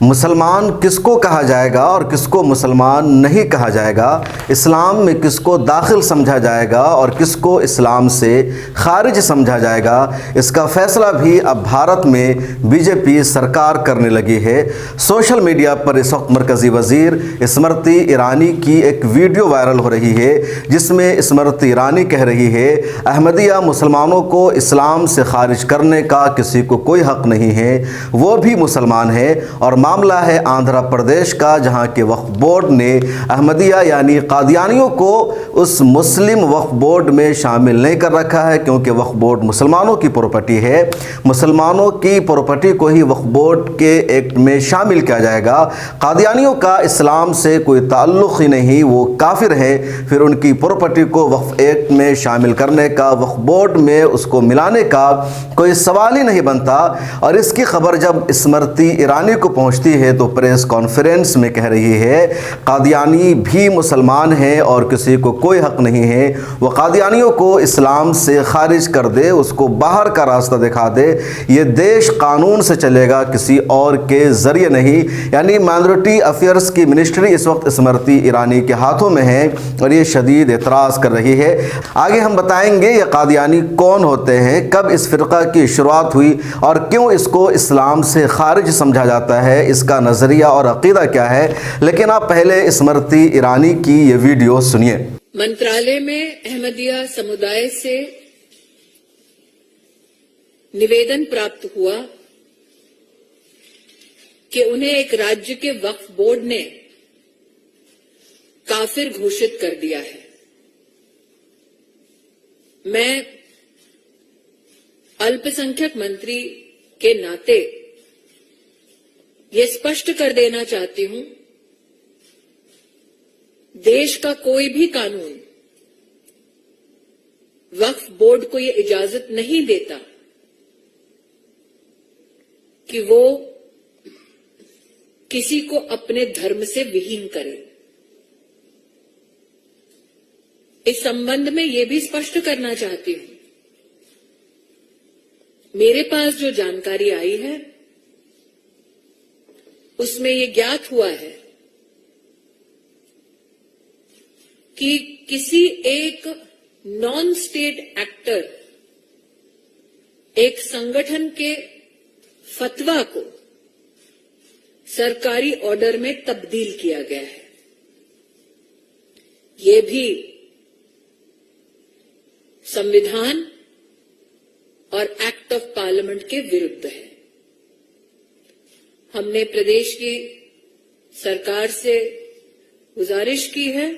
مسلمان کس کو کہا جائے گا اور کس کو مسلمان نہیں کہا جائے گا؟ اسلام میں کس کو داخل سمجھا جائے گا اور کس کو اسلام سے خارج سمجھا جائے گا؟ اس کا فیصلہ بھی اب بھارت میں بی جے پی سرکار کرنے لگی ہے۔ سوشل میڈیا پر اس وقت مرکزی وزیر اسمرتی ایرانی کی ایک ویڈیو وائرل ہو رہی ہے، جس میں اسمرتی ایرانی کہہ رہی ہے احمدیہ مسلمانوں کو اسلام سے خارج کرنے کا کسی کو کوئی حق نہیں ہے، وہ بھی مسلمان ہے۔ اور معاملہ ہے آندھرا پردیش کا، جہاں کے وقف بورڈ نے احمدیہ یعنی قادیانیوں کو اس مسلم وقف بورڈ میں شامل نہیں کر رکھا ہے، کیونکہ وقف بورڈ مسلمانوں کی پراپرٹی ہے۔ مسلمانوں کی پراپرٹی کو ہی وقف بورڈ کے ایکٹ میں شامل کیا جائے گا۔ قادیانیوں کا اسلام سے کوئی تعلق ہی نہیں، وہ کافر ہیں، پھر ان کی پراپرٹی کو وقف ایکٹ میں شامل کرنے کا، وقف بورڈ میں اس کو ملانے کا کوئی سوال ہی نہیں بنتا۔ اور اس کی خبر جب اسمرتی ایرانی کو پہنچتی ہے تو پریس کانفرنس میں کہہ رہی ہے قادیانی بھی مسلمان ہیں اور کسی کو کوئی حق نہیں ہے، وہ قادیانیوں کو اسلام سے خارج کر دے، اس کو باہر کا راستہ دکھا دے، یہ دیش قانون سے چلے گا، کسی اور کے ذریعے نہیں۔ یعنی مائنورٹی افیئرز کی منسٹری اس وقت اسمرتی ایرانی کے ہاتھوں میں ہے اور یہ شدید اعتراض کر رہی ہے۔ آگے ہم بتائیں گے یہ قادیانی کون ہوتے ہیں، کب اس فرقہ کی شروعات ہوئی اور کیوں اس کو اسلام سے خارج سمجھا جاتا ہے، اس کا نظریہ اور عقیدہ کیا ہے۔ لیکن آپ پہلے اسمرتی ایرانی کی یہ ویڈیو سنیے۔ منترالیہ میں احمدیہ سمودائے سے نویدن پراپت ہوا کہ انہیں ایک راجیہ کے وقف بورڈ نے کافر گھوشت کر دیا ہے۔ میں الپسنکھیک منتری کے ناطے یہ اسپشٹ کر دینا چاہتی ہوں، دیش کا کوئی بھی قانون وقف بورڈ کو یہ اجازت نہیں دیتا کہ وہ کسی کو اپنے دھرم سے وہین کرے۔ اس سمبند میں یہ بھی اسپشٹ کرنا چاہتی ہوں، میرے پاس جو جانکاری آئی ہے اس میں یہ گیات ہوا ہے کہ کسی ایک نان اسٹیٹ ایکٹر ایک سنگٹھن کے فتویٰ کو سرکاری آرڈر میں تبدیل کیا گیا ہے۔ یہ بھی سمویدھان اور ایکٹ آف پارلیمنٹ کے ورد ہے۔ ہم نے پردیش کی سرکار سے گزارش کی ہے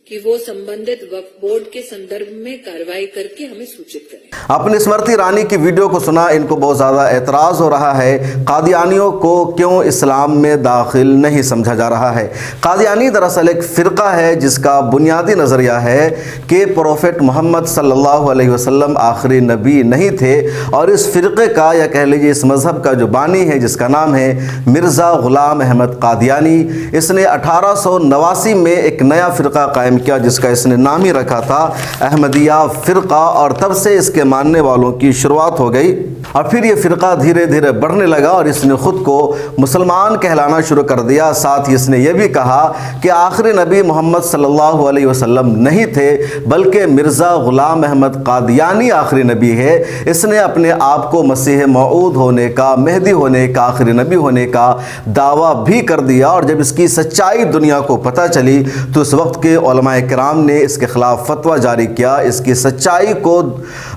کہ وہ سمبندت وقف بورڈ کے سندرب میں کارروائی کر کے ہمیں سوچت کریں۔ آپ نے اسمرتی ایرانی کی ویڈیو کو سنا، ان کو بہت زیادہ اعتراض ہو رہا ہے قادیانیوں کو کیوں اسلام میں داخل نہیں سمجھا جا رہا ہے۔ قادیانی دراصل ایک فرقہ ہے جس کا بنیادی نظریہ ہے کہ پروفٹ محمد صلی اللہ علیہ وسلم آخری نبی نہیں تھے، اور اس فرقے کا یا کہہ لیجیے اس مذہب کا جو بانی ہے جس کا نام ہے مرزا غلام احمد قادیانی، اس نے 1889 میں ایک نیا فرقہ قائم کیا جس کا اس نے نام ہی رکھا تھا احمدیہ فرقہ، اور تب سے اس کے ماننے والوں کی شروعات ہو گئی۔ اور پھر یہ فرقہ دھیرے دھیرے بڑھنے لگا اور اس نے خود کو مسلمان کہلانا شروع کر دیا۔ ساتھ ہی اس نے یہ بھی کہا کہ آخری نبی محمد صلی اللہ علیہ وسلم نہیں تھے، بلکہ مرزا غلام احمد قادیانی آخری نبی ہے۔ اس نے اپنے آپ کو مسیح موعود ہونے کا، مہدی ہونے کا، آخری نبی ہونے کا دعویٰ بھی کر دیا، اور جب اس کی سچائی دنیا کو پتہ چلی تو اس وقت کے علماء کرام نے اس کے خلاف فتویٰ جاری کیا، اس کی سچائی کو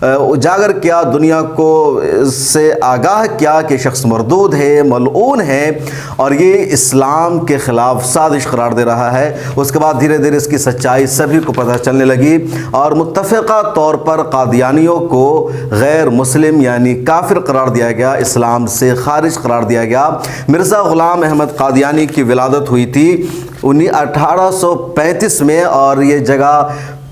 اجاگر کیا، دنیا کو سے آگاہ کیا کہ شخص مردود ہے، ملعون ہے اور یہ اسلام کے خلاف سازش قرار دے رہا ہے۔ اس کے بعد دھیرے دھیرے اس کی سچائی سبھی کو پتہ چلنے لگی اور متفقہ طور پر قادیانیوں کو غیر مسلم یعنی کافر قرار دیا گیا، اسلام سے خارج قرار دیا گیا۔ مرزا غلام احمد قادیانی کی ولادت ہوئی تھی 1835 میں، اور یہ جگہ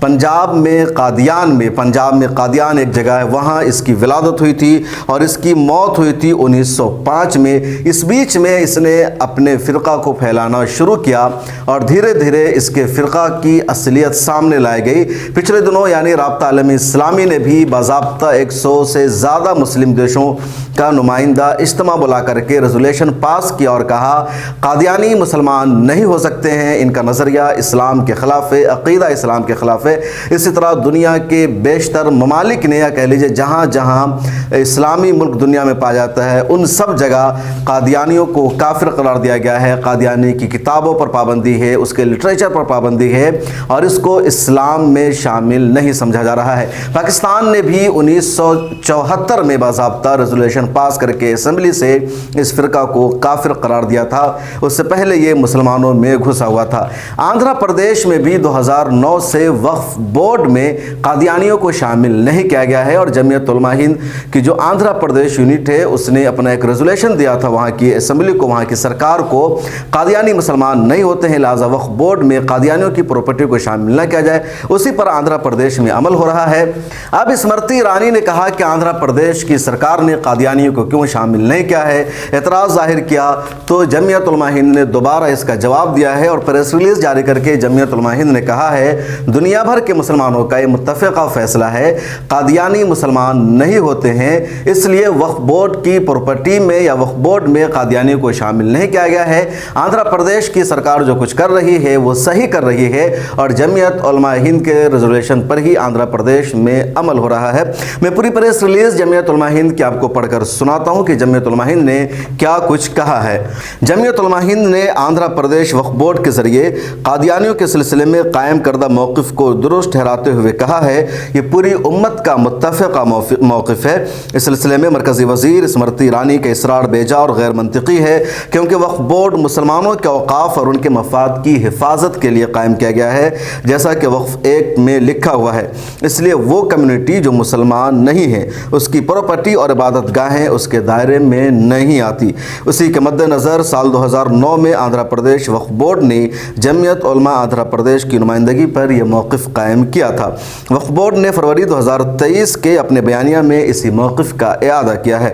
پنجاب میں قادیان ایک جگہ ہے، وہاں اس کی ولادت ہوئی تھی اور اس کی موت ہوئی تھی 1905 میں۔ اس بیچ میں اس نے اپنے فرقہ کو پھیلانا شروع کیا اور دھیرے دھیرے اس کے فرقہ کی اصلیت سامنے لائی گئی۔ پچھلے دنوں یعنی رابطہ عالم اسلامی نے بھی باضابطہ 100 سے زیادہ مسلم دیشوں کا نمائندہ اجتماع بلا کر کے ریزولوشن پاس کیا اور کہا قادیانی مسلمان نہیں ہو سکتے ہیں، ان کا نظریہ اسلام کے خلاف ہے، عقیدہ اسلام کے خلاف ہے۔ اسی طرح دنیا کے بیشتر ممالک نے، یا کہہ لیجیے جہاں جہاں اسلامی ملک دنیا میں پایا جاتا ہے، ان سب جگہ قادیانیوں کو کافر قرار دیا گیا ہے۔ قادیانی کی کتابوں پر پابندی ہے، اس کے لٹریچر پر پابندی ہے اور اس کو اسلام میں شامل نہیں سمجھا جا رہا ہے۔ پاکستان نے بھی 1974 میں باضابطہ ریزولوشن پاس کر کے اسمبلی سے اس فرقہ کو کافر قرار دیا تھا، اس سے پہلے یہ مسلمانوں میں گھسا ہوا تھا۔ آندھرا پردیش میں بھی 2009 سے وقف بورڈ میں قادیانیوں کو شامل نہیں کیا گیا ہے، اور جمعیت علماء ہند کی جو آندھرا پردیش یونٹ ہے اس نے اپنا ایک ریزولوشن دیا تھا وہاں کی اسمبلی کو، وہاں کی سرکار کو، قادیانی مسلمان نہیں ہوتے ہیں، لہذا وقف بورڈ میں قادیانیوں کی پراپرٹی کو شامل نہ کیا جائے۔ اسی پر آندھرا پردیش میں عمل ہو رہا ہے۔ اب اسمرتی ایرانی نے کہا کہ آندھرا پردیش کی سرکار نے قادیانیوں کو کیوں شامل نہیں کیا ہے، اعتراض ظاہر کیا، تو جمعیت علماء ہند نے دوبارہ اس کا جواب دیا ہے اور پریس ریلیز جاری کر کے جمعیت علماء ہند نے کہا ہے دنیا بھر کے مسلمانوں کا یہ متفقہ فیصلہ ہے قادیانی مسلمان نہیں ہوتے ہیں، اس لیے وقف بورڈ کی پراپرٹی میں یا وقف بورڈ میں قادیانیوں کو شامل نہیں کیا گیا ہے۔ آندھرا پردیش کی سرکار جو کچھ کر رہی ہے وہ صحیح کر رہی ہے اور جمعیت علماء ہند کے ریزولوشن پر ہی آندھرا پردیش میں عمل ہو رہا ہے۔ میں پوری پریس ریلیز جمعیت علماء ہند کی آپ کو پڑھ کر سناتا ہوں کہ جمعیت علماء ہند نے کیا کچھ کہا ہے۔ جمعیت علماء ہند نے آندھرا پردیش وقف بورڈ کے ذریعے قادیانیوں کے سلسلے میں قائم کردہ موقف کو درست ٹھہراتے ہوئے کہا ہے یہ پوری امت کا متفقہ موقف ہے۔ اس سلسلے میں مرکزی وزیر اسمرتی ایرانی کا اصرار بیجا اور غیر منطقی ہے، کیونکہ وقف بورڈ مسلمانوں کے اوقاف اور ان کے مفاد کی حفاظت کے لیے قائم کیا گیا ہے، جیسا کہ وقف ایکٹ میں لکھا ہوا ہے۔ اس لیے وہ کمیونٹی جو مسلمان نہیں ہے اس کی پراپرٹی اور عبادت گاہیں اس کے دائرے میں نہیں آتی۔ اسی کے مد نظر سال 2009 میں آندھرا پردیش وقف بورڈ نے جمعیت علماء آندھرا پردیش کی نمائندگی پر یہ موقف قائم کیا تھا۔ وقف بورڈ نے فروری 2023 کے اپنے بیانیہ میں اسی موقف کا اعادہ کیا ہے۔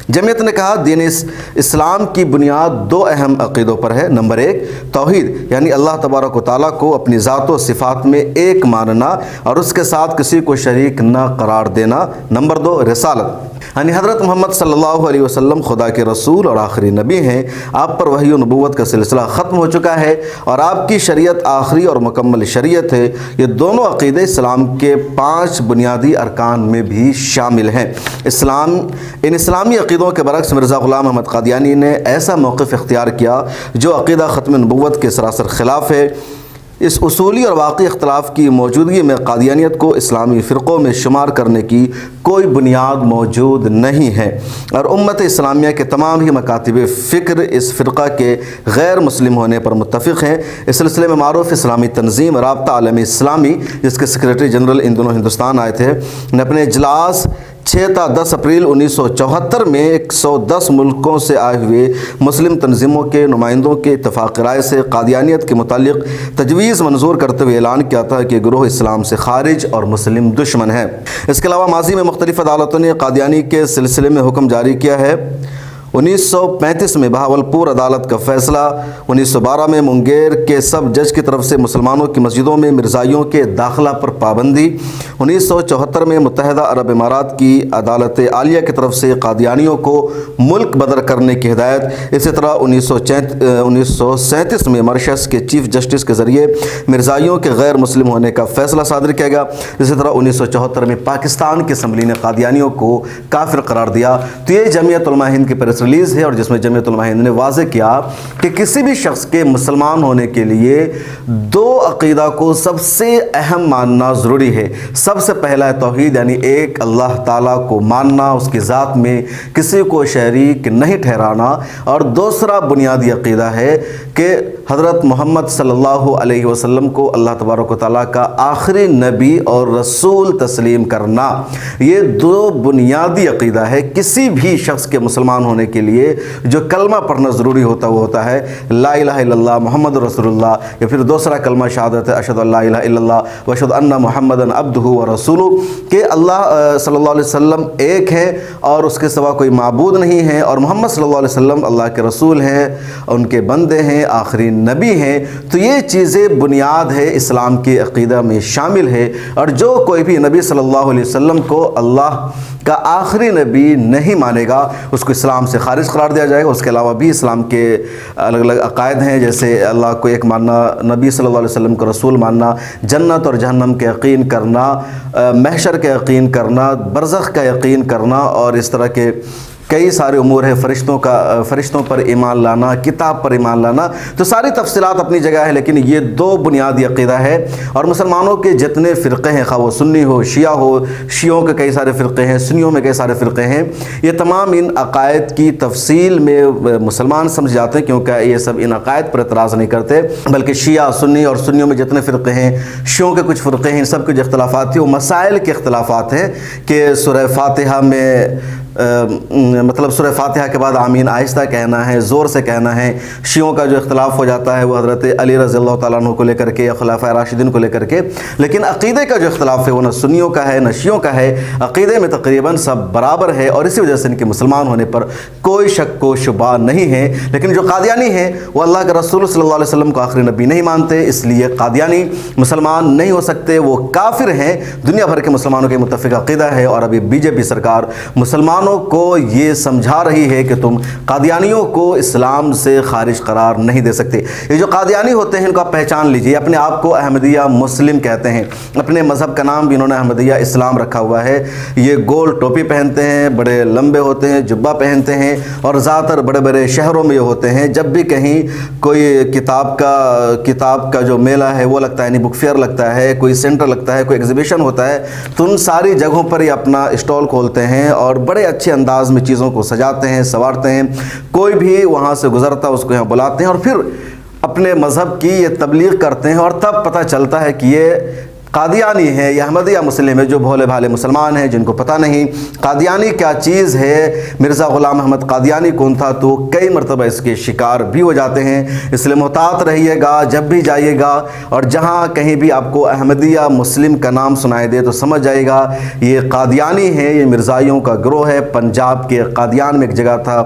جمعیت نے کہا دین اسلام کی بنیاد دو اہم عقیدوں پر ہے۔ نمبر 1 توحید، یعنی اللہ تبارک و تعالیٰ کو اپنی ذات و صفات میں ایک ماننا اور اس کے ساتھ کسی کو شریک نہ قرار دینا۔ نمبر 2 رسالت، یعنی حضرت محمد صلی اللہ علیہ وسلم خدا کے رسول اور آخری نبی ہیں، آپ پر وحی و نبوت کا سلسلہ ختم ہو چکا ہے اور آپ کی شریعت آخری اور مکمل شریعت ہے۔ یہ دونوں عقیدے اسلام کے 5 بنیادی ارکان میں بھی شامل ہیں۔ ان اسلامی عقیدوں کے برعکس مرزا غلام احمد قادیانی نے ایسا موقف اختیار کیا جو عقیدہ ختم نبوت کے سراسر خلاف ہے۔ اس اصولی اور واقعی اختلاف کی موجودگی میں قادیانیت کو اسلامی فرقوں میں شمار کرنے کی کوئی بنیاد موجود نہیں ہے اور امت اسلامیہ کے تمام ہی مکاتب فکر اس فرقہ کے غیر مسلم ہونے پر متفق ہیں۔ اس سلسلے میں معروف اسلامی تنظیم رابطہ عالم اسلامی، جس کے سیکریٹری جنرل ان دنوں ہندوستان آئے تھے، نے اپنے اجلاس 6 تا 10 اپریل 1974 میں 110 ملکوں سے آئے ہوئے مسلم تنظیموں کے نمائندوں کے اتفاق رائے سے قادیانیت کے متعلق تجویز منظور کرتے ہوئے اعلان کیا تھا کہ گروہ اسلام سے خارج اور مسلم دشمن ہے۔ اس کے علاوہ ماضی میں مختلف عدالتوں نے قادیانی کے سلسلے میں حکم جاری کیا ہے۔ 1935 میں بہاولپور عدالت کا فیصلہ، 1912 میں منگیر کے سب جج کی طرف سے مسلمانوں کی مسجدوں میں مرزائیوں کے داخلہ پر پابندی، 1974 میں متحدہ عرب امارات کی عدالت عالیہ کی طرف سے قادیانیوں کو ملک بدر کرنے کی ہدایت، اسی طرح 1937 میں مارشس کے چیف جسٹس کے ذریعے مرزائیوں کے غیر مسلم ہونے کا فیصلہ صادر کیا گیا، اسی طرح 1974 میں پاکستان کی اسمبلی نے قادیانیوں کو کافر قرار دیا۔ تو یہ جمعیت علماء ہند کی پریس ریلیز ہے اور جس میں جمعیت علماء ہند نے واضح کیا کہ کسی بھی شخص کے مسلمان ہونے کے لیے 2 عقیدہ کو سب سے اہم ماننا ضروری ہے۔ سب سے پہلا ہے توحید، یعنی ایک اللہ تعالیٰ کو ماننا، اس کی ذات میں کسی کو شریک نہیں ٹھہرانا، اور دوسرا بنیادی عقیدہ ہے کہ حضرت محمد صلی اللہ علیہ وسلم کو اللہ تبارک و تعالیٰ کا آخری نبی اور رسول تسلیم کرنا۔ یہ 2 بنیادی عقیدہ ہے کسی بھی شخص کے مسلمان ہونے ہونے کے لیے جو کلمہ پڑھنا ضروری ہوتا وہ ہوتا ہے لا الہ الا اللہ محمد رسول اللہ، یا پھر دوسرا کلمہ شہادت ہے اشہد ان لا الہ الا اللہ واشہد ان محمدً عبدہ ورسولہ، کہ اللہ صلی اللہ علیہ وسلم ایک ہے اور اس کے سوا کوئی معبود نہیں ہے، اور محمد صلی اللہ علیہ وسلم اللہ کے رسول ہیں، ان کے بندے ہیں، آخری نبی ہیں۔ تو یہ چیزیں بنیاد ہے اسلام کے عقیدہ میں شامل ہے، اور جو کوئی بھی نبی صلی اللہ علیہ وسلم کو اللہ کا آخری نبی نہیں مانے گا اس کو اسلام سے خارج قرار دیا جائے گا۔ اس کے علاوہ بھی اسلام کے الگ الگ عقائد ہیں، جیسے اللہ کو ایک ماننا، نبی صلی اللہ علیہ وسلم کو رسول ماننا، جنت اور جہنم کے یقین کرنا، محشر کے یقین کرنا، برزخ کا یقین کرنا، اور اس طرح کے کئی سارے امور ہیں، فرشتوں پر ایمان لانا، کتاب پر ایمان لانا۔ تو ساری تفصیلات اپنی جگہ ہے، لیکن یہ دو بنیادی عقیدہ ہے، اور مسلمانوں کے جتنے فرقے ہیں، خواہ وہ سنی ہو، شیعہ ہو، شیعوں کے کئی سارے فرقے ہیں، سنیوں میں کئی سارے فرقے ہیں، یہ تمام ان عقائد کی تفصیل میں مسلمان سمجھ جاتے ہیں، کیونکہ یہ سب ان عقائد پر اعتراض نہیں کرتے، بلکہ شیعہ، سنی اور سنیوں میں جتنے فرقے ہیں، شیعوں کے کچھ فرقے ہیں، ان سب کے جو اختلافات ہیں وہ مسائل کے اختلافات ہیں، کہ سورہ فاتحہ میں مطلب سورہ فاتحہ کے بعد آمین آہستہ کہنا ہے، زور سے کہنا ہے۔ شیعوں کا جو اختلاف ہو جاتا ہے وہ حضرت علی رضی اللہ تعالیٰ عنہ کو لے کر کے یا خلفائے راشدین کو لے کر کے، لیکن عقیدے کا جو اختلاف ہے وہ نہ سنیوں کا ہے نہ شیعوں کا ہے، عقیدے میں تقریباً سب برابر ہے، اور اسی وجہ سے ان کے مسلمان ہونے پر کوئی شک و شبہ نہیں ہے۔ لیکن جو قادیانی ہیں وہ اللہ کے رسول صلی اللہ علیہ وسلم کو آخری نبی نہیں مانتے، اس لیے قادیانی مسلمان نہیں ہو سکتے، وہ کافر ہیں۔ دنیا بھر کے مسلمانوں کے متفق عقیدہ ہے، اور ابھی بی جے پی سرکار مسلمانوں کو یہ سمجھا رہی ہے کہ تم قادیانیوں کو اسلام سے خارج قرار نہیں دے سکتے۔ یہ جو قادیانی ہوتے ہیں ان کو آپ پہچان لیجئے، اپنے آپ کو احمدیہ مسلم کہتے ہیں، اپنے مذہب کا نام بھی انہوں نے احمدیہ اسلام رکھا ہوا ہے۔ یہ گول ٹوپی پہنتے ہیں، بڑے لمبے ہوتے ہیں، جبہ پہنتے ہیں، اور زیادہ تر بڑے بڑے شہروں میں یہ ہوتے ہیں۔ جب بھی کہیں کوئی کتاب کا جو میلہ ہے وہ لگتا ہے، یعنی بک فیئر لگتا ہے، کوئی سینٹر لگتا ہے، کوئی ایگزیبیشن ہوتا ہے، تو ان ساری جگہوں پر یہ اپنا اسٹال کھولتے ہیں اور بڑے اچھے انداز میں چیزوں کو سجاتے ہیں، سنوارتے ہیں۔ کوئی بھی وہاں سے گزرتا اس کو یہاں بلاتے ہیں، اور پھر اپنے مذہب کی یہ تبلیغ کرتے ہیں، اور تب پتہ چلتا ہے کہ یہ قادیانی ہے یا احمدیہ مسلم ہے، جو بھولے بھالے مسلمان ہیں جن کو پتہ نہیں قادیانی کیا چیز ہے، مرزا غلام احمد قادیانی کون تھا، تو کئی مرتبہ اس کے شکار بھی ہو جاتے ہیں۔ اس لیے محتاط رہیے گا جب بھی جائیے گا، اور جہاں کہیں بھی آپ کو احمدیہ مسلم کا نام سنائی دے تو سمجھ جائے گا یہ قادیانی ہے، یہ مرزائیوں کا گروہ ہے۔ پنجاب کے قادیان میں ایک جگہ تھا،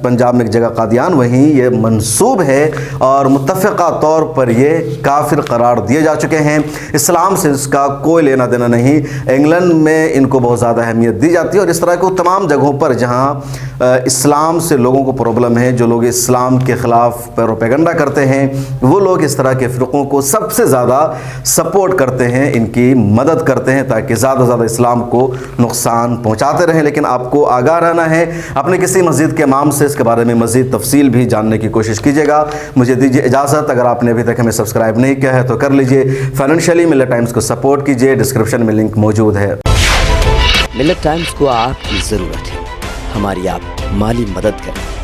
پنجاب میں ایک جگہ قادیان، وہیں یہ منسوب ہے، اور متفقہ طور پر یہ کافر قرار دیے جا چکے ہیں۔ اسلام سے اس کا کوئی لینا دینا نہیں۔ انگلینڈ میں ان کو بہت زیادہ اہمیت دی جاتی ہے، اور اس طرح کو تمام جگہوں پر جہاں اسلام سے لوگوں کو پرابلم ہے، جو لوگ اسلام کے خلاف پروپیگنڈا کرتے ہیں، وہ لوگ اس طرح کے فرقوں کو سب سے زیادہ سپورٹ کرتے ہیں، ان کی مدد کرتے ہیں، تاکہ زیادہ سے زیادہ اسلام کو نقصان پہنچاتے رہیں۔ لیکن آپ کو آگاہ رہنا ہے، اپنے کسی مسجد کے امام سے اس کے بارے میں مزید تفصیل بھی جاننے کی کوشش کیجیے گا۔ مجھے دیجیے اجازت، اگر آپ نے ابھی تک ہمیں سبسکرائب نہیں کیا ہے تو کر لیجیے۔ فائنینشلی ملت ٹائمز کو سپورٹ کیجیے، ڈسکرپشن میں لنک موجود ہے۔ ملت ٹائمز کو آپ کی ضرورت ہے، ہماری آپ مالی مدد کریں۔